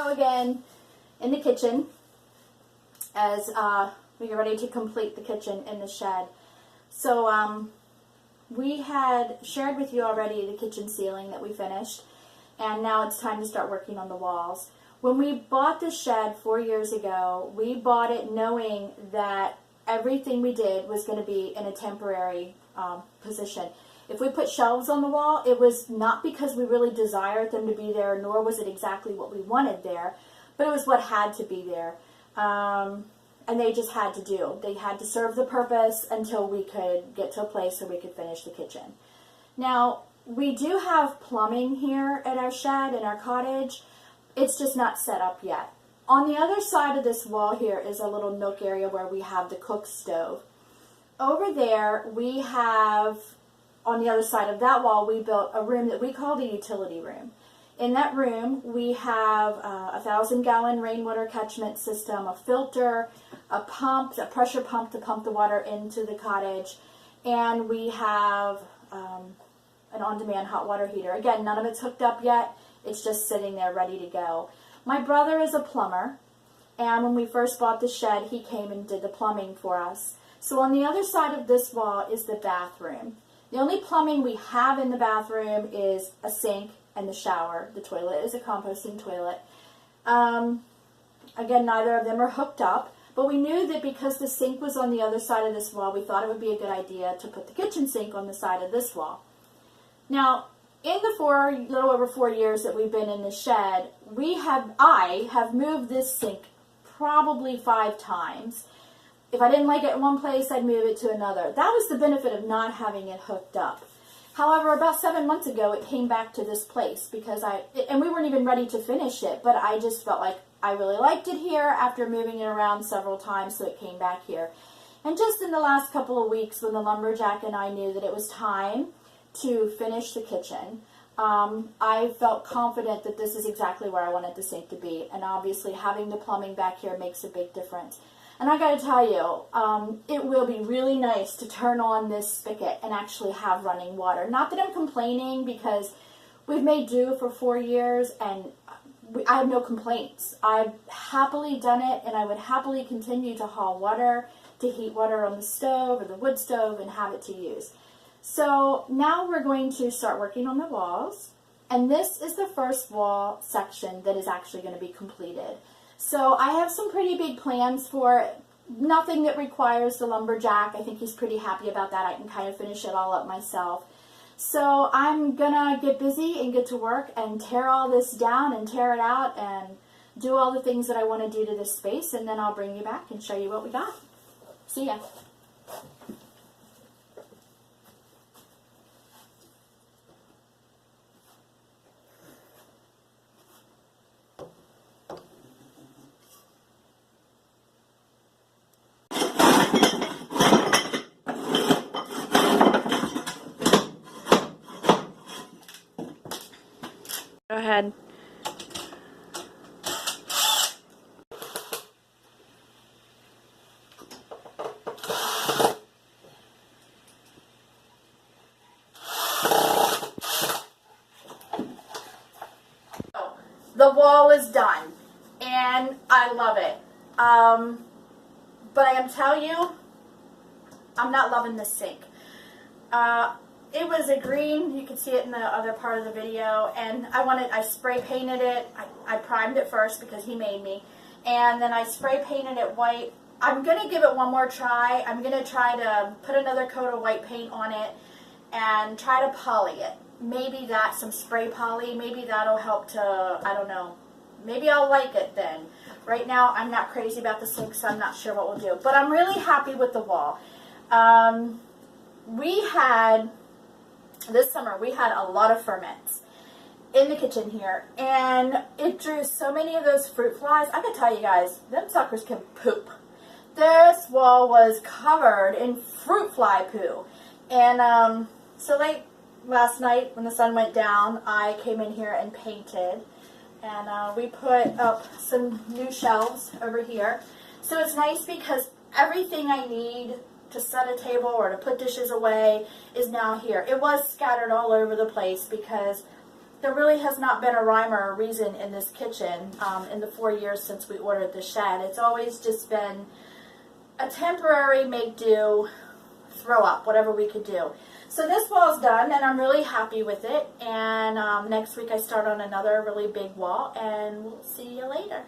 Hello again in the kitchen as we get ready to complete the kitchen in the shed. So we had shared with you already the kitchen ceiling that we finished, and now it's time to start working on the walls. When we bought the shed 4 years ago, we bought it knowing that everything we did was going to be in a temporary position. If we put shelves on the wall, it was not because we really desired them to be there, nor was it exactly what we wanted there, but it was what had to be there. And they just had to do. They had to serve the purpose until we could get to a place where we could finish the kitchen. Now, we do have plumbing here at our shed, in our cottage. It's just not set up yet. On the other side of this wall here is a little nook area where we have the cook stove. Over there, we have, on the other side of that wall, we built a room that we call the utility room. In that room, we have a 1,000-gallon rainwater catchment system, a filter, a pump, a pressure pump to pump the water into the cottage, and we have an on-demand hot water heater. Again, none of it's hooked up yet. It's just sitting there ready to go. My brother is a plumber, and when we first bought the shed, he came and did the plumbing for us. So on the other side of this wall is the bathroom. The only plumbing we have in the bathroom is a sink and the shower. The toilet is a composting toilet. Again, neither of them are hooked up, but we knew that because the sink was on the other side of this wall, we thought it would be a good idea to put the kitchen sink on the side of this wall. Now, in the little over 4 years that we've been in the shed, I have moved this sink probably 5 times. If I didn't like it in one place, I'd move it to another. That was the benefit of not having it hooked up. However, about 7 months ago, it came back to this place because and we weren't even ready to finish it, but I just felt like I really liked it here after moving it around several times, so it came back here. And just in the last couple of weeks, when the lumberjack and I knew that it was time to finish the kitchen, I felt confident that this is exactly where I wanted the sink to be. And obviously, having the plumbing back here makes a big difference. And I got to tell you, it will be really nice to turn on this spigot and actually have running water. Not that I'm complaining, because we've made do for 4 years and I have no complaints. I've happily done it, and I would happily continue to haul water, to heat water on the stove or the wood stove and have it to use. So now we're going to start working on the walls, and this is the first wall section that is actually going to be completed. So I have some pretty big plans for it. Nothing that requires the lumberjack. I think he's pretty happy about that. I can kind of finish it all up myself. So I'm gonna get busy and get to work and tear all this down and tear it out and do all the things that I want to do to this space, and then I'll bring you back and show you what we got. See ya. Go ahead. The wall is done, and I love it. But I am telling you, I'm not loving this sink. It was a green, you can see it in the other part of the video, and I spray painted it. I primed it first because he made me, and then I spray painted it white. I'm going to give it one more try. I'm going to try to put another coat of white paint on it and try to poly it. Maybe some spray poly, maybe that'll help to, I don't know, maybe I'll like it then. Right now, I'm not crazy about the sink, so I'm not sure what we'll do. But I'm really happy with the wall. This summer, we had a lot of ferments in the kitchen here, and it drew so many of those fruit flies. I can tell you guys, them suckers can poop. This wall was covered in fruit fly poo. And so last night, when the sun went down, I came in here and painted, and we put up some new shelves over here. So it's nice because everything I need to set a table or to put dishes away is now here. It was scattered all over the place because there really has not been a rhyme or a reason in this kitchen in the 4 years since we ordered the shed. It's always just been a temporary make-do, throw up, whatever we could do. So this wall's done, and I'm really happy with it. And next week I start on another really big wall, and we'll see you later.